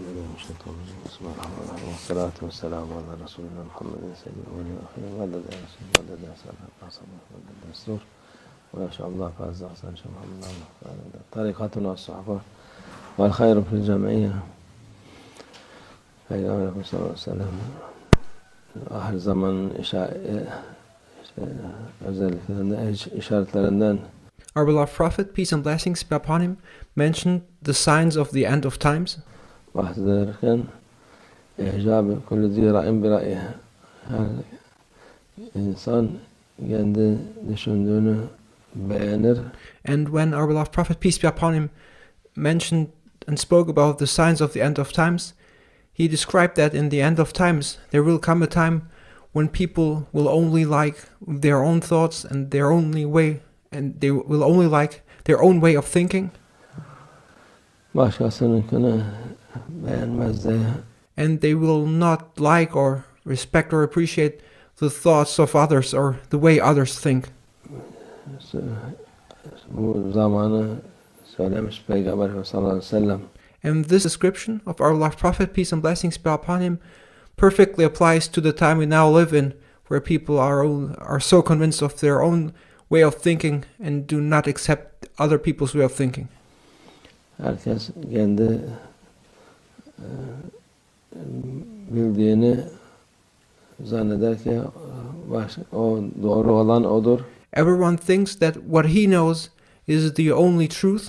بالله من الشيطان الرجيم بسم الله الرحمن الرحيم والصلاة والسلام على رسولنا محمد سيد الأولين والآخرين مدد يا رسول مدد يا سلام مدد يا سرور ويا شاء الله فعز أحسن Sh.Muhammad طريقتنا الصحابة والخير في الجمعية Peygamberimiz sallallahu aleyhi ve sellem ahir zaman özelliklerinden, işaretlerinden Our beloved Prophet, peace and blessings be upon him, mentioned the signs of the end of times. bahsederken icabı kullu zi ra'in bi ra'yihi. Her insan kendi düşündüğünü beğenir. And when our beloved Prophet, peace be upon him, mentioned and spoke about the signs of the end of times, he described that in the end of times there will come a time when people will only like their own thoughts and their only way, and they will only like their own way of thinking. Başkasınınkini beğenmezler. And they will not like or respect or appreciate the thoughts of others or the way others think. Bu zamanı söylemiş Peygamber sallallahu aleyhi ve sellem. And this description of our beloved Prophet, peace and blessings be upon him, perfectly applies to the time we now live in, where people are so convinced of their own way of thinking and do not accept other people's way of thinking. Herkes kendi bildiğini zanneder ki o doğru olan odur. Everyone thinks that what he knows is the only truth.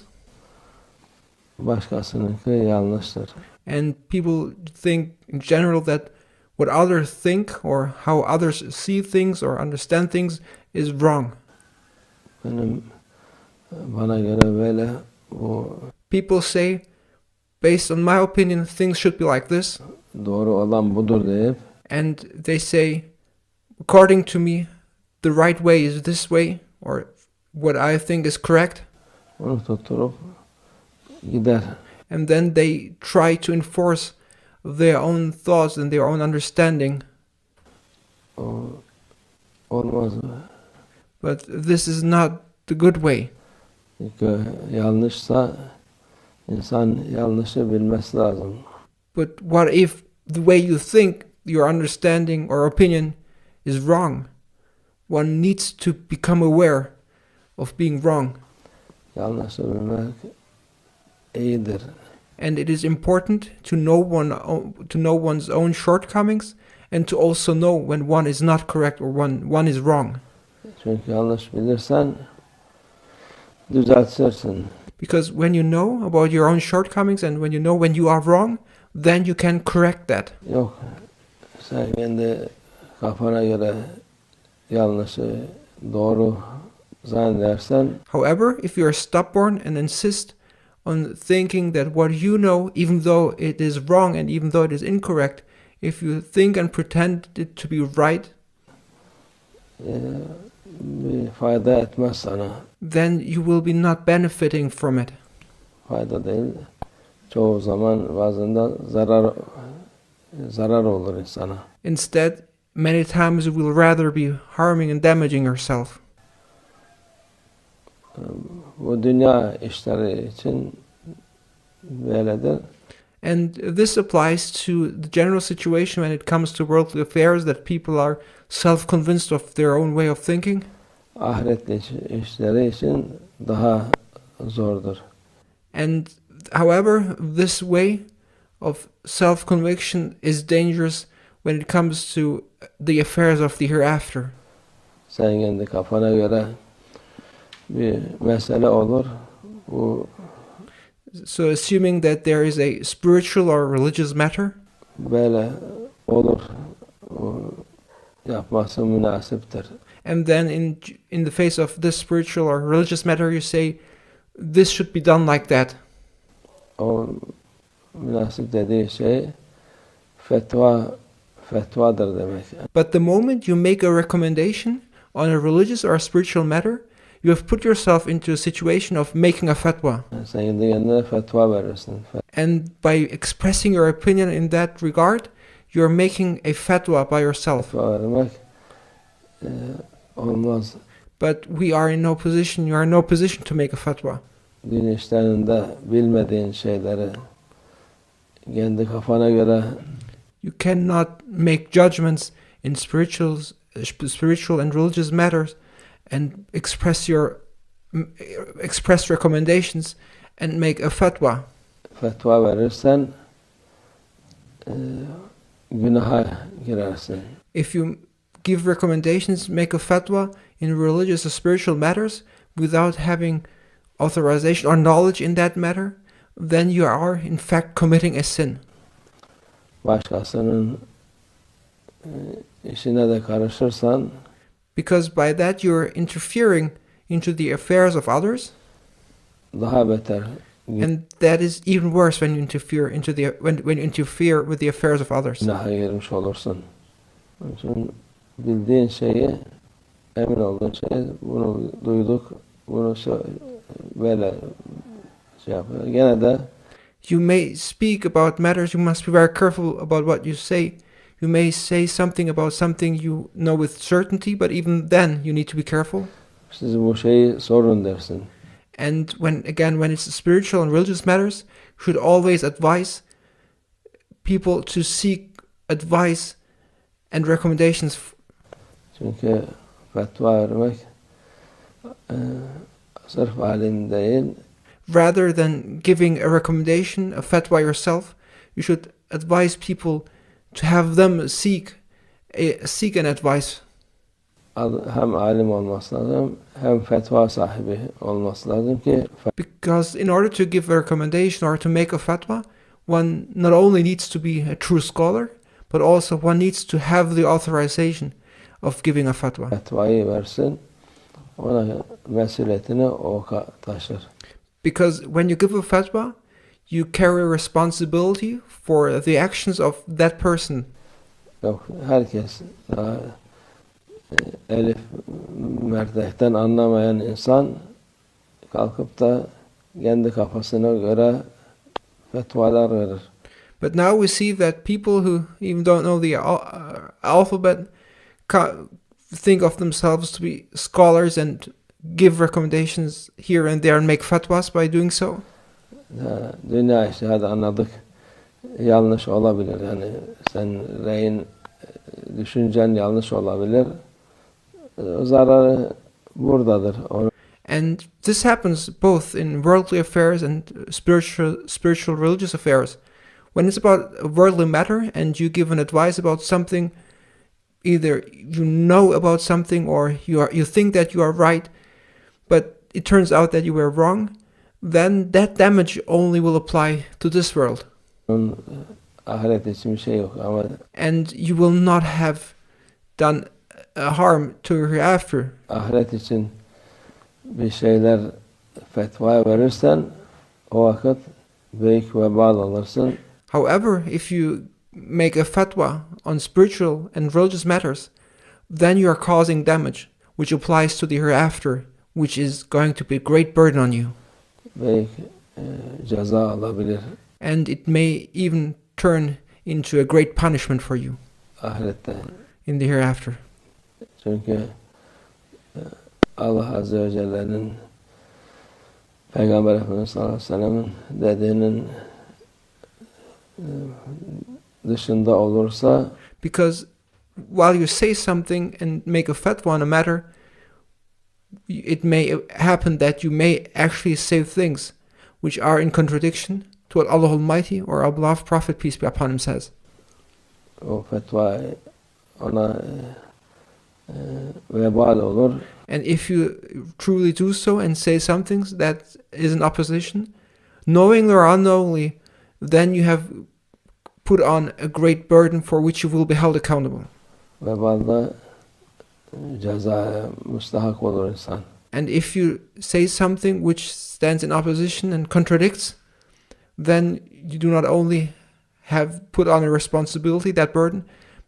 Başkasınınki yanlıştır. And people think in general that what others think or how others see things or understand things is wrong. Bana göre böyle bu People say, based on my opinion, things should be like this. doğru olan budur deyip And they say, according to me, the right way is this way, or what I think is correct. onu tutturup gider. And then they try to enforce their own thoughts and their own understanding. O olmaz. But this is not the good way. Çünkü yanlışsa insan yanlışı bilmesi lazım. But what if the way you think, your understanding or opinion is wrong? One needs to become aware of being wrong. Yanlışı bilmek iyidir. And it is important to know one's own shortcomings and to also know when one is not correct or one is wrong. Çünkü yanlış bilirsen düzeltirsin. Because when you know about your own shortcomings and when you know when you are wrong, then you can correct that. Yok, sen kendi kafana göre yanlışı doğru zannedersen However, if you are stubborn and insist on thinking that what you know, even though it is wrong and even though it is incorrect, if you think and pretend it to be right, bir fayda etmez sana. then you will be not benefiting from it. Fayda değil, çoğu zaman bazında zarar olur insana. Instead, many times you will rather be harming and damaging yourself. Bu dünya işleri için böyledir. And this applies to the general situation when it comes to worldly affairs, that people are self-convinced of their own way of thinking. Ahiretli işleri için daha zordur. And however, this way of self-conviction is dangerous when it comes to the affairs of the hereafter. Sen kendi kafana göre bir mesele olur. Bu So assuming that there is a spiritual or religious matter, böyle olur. O yapması münasiptir. and then in the face of this spiritual or religious matter you say, this should be done like that. O münasip dediği şey fetvadır demek. But the moment you make a recommendation on a religious or a spiritual matter, you have put yourself into a situation of making a fatwa. Sen kendine fetva verirsin. And by expressing your opinion in that regard, you're making a fatwa by yourself. Fetva vermek olmaz. But you are in no position to make a fatwa. Din işlerinde bilmediğin şeyleri kendi kafana göre You cannot make judgments in spiritual and religious matters and express recommendations and make a fatwa. fetva verirsen günaha girersin. If you give recommendations, make a fatwa in religious or spiritual matters without having authorization or knowledge in that matter, then you are in fact committing a sin. Başkasının işine de karışırsan Because by that you're interfering into the affairs of others, daha beter. and that is even worse when you interfere when you interfere with the affairs of others. Günaha girmiş olursun. Onun için bildiğin şeyi, emin olduğun şeyi, bunu duyduk, bunu böyle şey yapıyor. Gene de You may speak about matters, you must be very careful about what you say. You may say something about something you know with certainty, but even then you need to be careful. siz bu şeyi sorun dersin. And when it's spiritual and religious matters, you should always advise people to seek advice and recommendations. Çünkü fetva vermek sırf alim değil, Rather than giving a recommendation, a fatwa yourself, you should advise people to have them seek an advice. hem alim olması lazım, hem fetva sahibi olması lazım ki Because in order to give a recommendation or to make a fatwa, one not only needs to be a true scholar, but also one needs to have the authorization of giving a fatwa. fetvayı versin, ona mesuliyetini o taşır. Because when you give a fatwa, you carry responsibility for the actions of that person. Yok, herkes daha elif mertekten anlamayan insan kalkıp da kendi kafasına göre fetvalar verir. But now we see that people who even don't know the alphabet think of themselves to be scholars and give recommendations here and there and make fatwas by doing so. Dünya işte hadi anladık, yanlış olabilir, yani sen reyin düşüncen yanlış olabilir, zararı buradadır. And this happens both in worldly affairs and spiritual religious affairs. When it's about a worldly matter and you give an advice about something, either you know about something or you think that you are right, but it turns out that you were wrong, then that damage only will apply to this world. Ahiret için bir şey yok ama And you will not have done a harm to hereafter. ahiret için bir şeyler fetva verirsen o vakit büyük vebal alırsın. However, if you make a fatwa on spiritual and religious matters, then you are causing damage, which applies to the hereafter, which is going to be a great burden on you. Büyük ceza alabilir. And it may even turn into a great punishment for you Ahirette. in the hereafter. Çünkü Allah Azze ve Celle'nin Peygamber Efendimiz sallallahu aleyhi ve sellem'in dediğinin dışında olursa, because while you say something and make a fatwa on a matter, it may happen that you may actually say things which are in contradiction to what Allah Almighty or our beloved Prophet, peace be upon him, says. O fetva ona vebal olur. And if you truly do so and say something that is in opposition, knowingly or unknowingly, then you have put on a great burden for which you will be held accountable. Vebalda cezaya müstahak olur insan. And if you say something which stands in opposition and contradicts, then you do not only have put on a responsibility, that burden,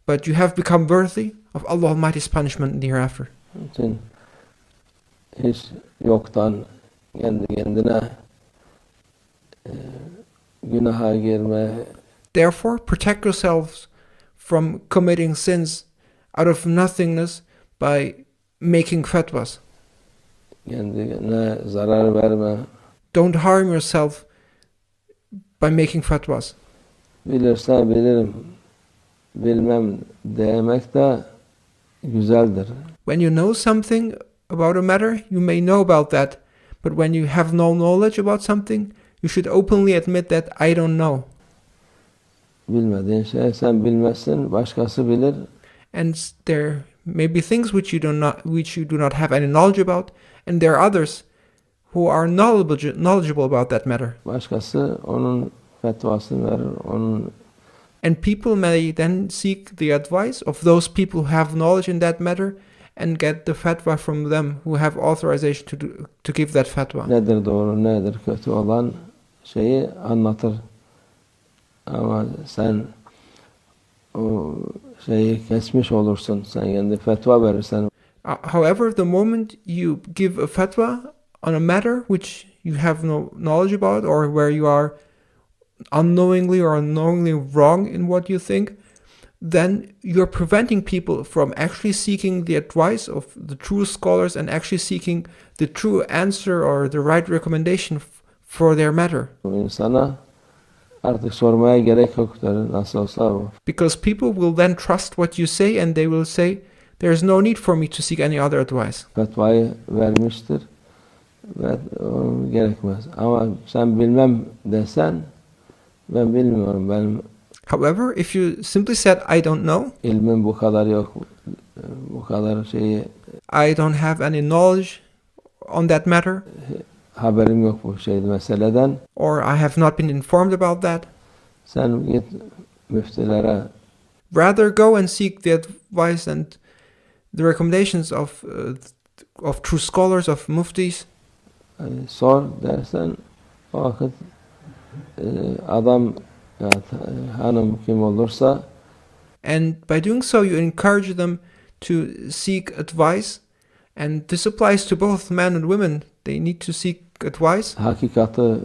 but you have become worthy of Allah Almighty's punishment in the hereafter. Için hiç yoktan kendi kendine günaha girme. Therefore, protect yourselves from committing sins out of nothingness by making fatwas. Kendine zarar verme. Don't harm yourself by making fatwas. Bilirse bilirim, bilmem demek de güzeldir. When you know something about a matter, you may know about that. But when you have no knowledge about something, you should openly admit that I don't know. Bilmediğin şey sen bilmezsin, başkası bilir. And there may be things which you do not have any knowledge about, and there are others who are knowledgeable about that matter. Başkası onun fetvasını verir, onun. And people may then seek the advice of those people who have knowledge in that matter and get the fatwa from them who have authorization to give that fatwa. Nedir doğru, nedir kötü olan şeyi anlatır. Ama sen o şeyi kesmiş olursun, sen kendi fetva verirsen. However, the moment you give a fatwa on a matter which you have no knowledge about, or where you are unknowingly or unknowingly wrong in what you think, then you're preventing people from actually seeking the advice of the true scholars and actually seeking the true answer or the right recommendation for their matter. İnsana artık sormaya gerek yoktur, nasıl olsa bu. Because people will then trust what you say and they will say, there's no need for me to seek any other advice. Fetvayı vermiştir ve gerekmez. Ama sen bilmem desen, ben bilmiyorum, benim However, if you simply said, I don't know, ilmim bu kadar yok, bu kadar şeyi, I don't have any knowledge on that matter, haberim yok bu meseleden, or I have not been informed about that, sen git müftülere, rather go and seek the advice and the recommendations of true scholars, of muftis. Sor dersen, o vakit adam ya hanım kim olursa, and by doing so you encourage them to seek advice, and this applies to both men and women. They need to seek advice, hakikati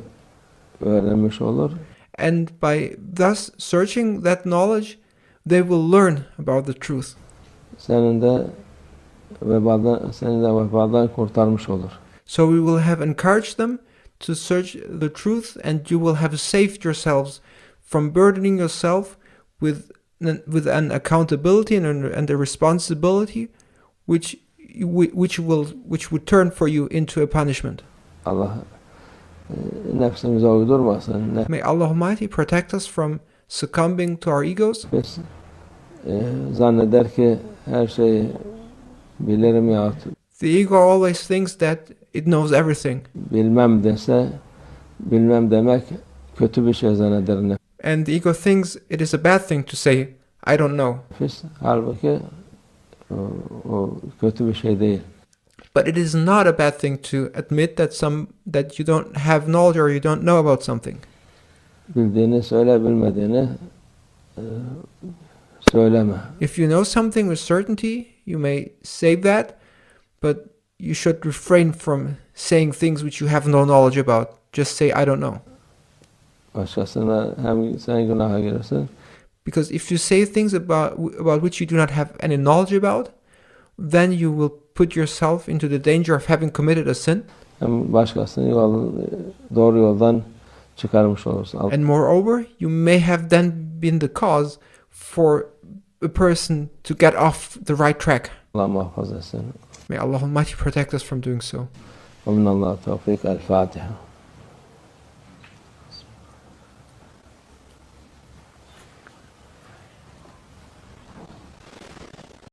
öğrenmiş olur. and by thus searching that knowledge they will learn about the truth. Senin de vebadan kurtarmış olur. So we will have encouraged them to search the truth, and you will have saved yourselves from burdening yourself with an accountability and a responsibility which would turn for you into a punishment. Allah nefsimize uydurmasın. May Allah Almighty protect us from succumbing to our egos. Biz zanneder ki her şeyi bilirim ya. The ego always thinks that it knows everything. Bilmem dese, bilmem demek kötü bir şey zanneder. And the ego thinks it is a bad thing to say, I don't know. Halbuki o kötü bir şey değil. But it is not a bad thing to admit that you don't have knowledge or you don't know about something. Bildiğini söyle, bilmediğini söyleme. If you know something with certainty, you may say that, but you should refrain from saying things which you have no knowledge about. Just say, I don't know. Başkasına hem sen günaha girersin. Because if you say things about which you do not have any knowledge about, then you will put yourself into the danger of having committed a sin. Hem başkasını doğru yoldan çıkarmış olursun. And moreover, you may have then been the cause for a person to get off the right track. Allah muhafaza etsin. May Allah Almighty protect us from doing so. ومن الله التوفيق. الفاتحة.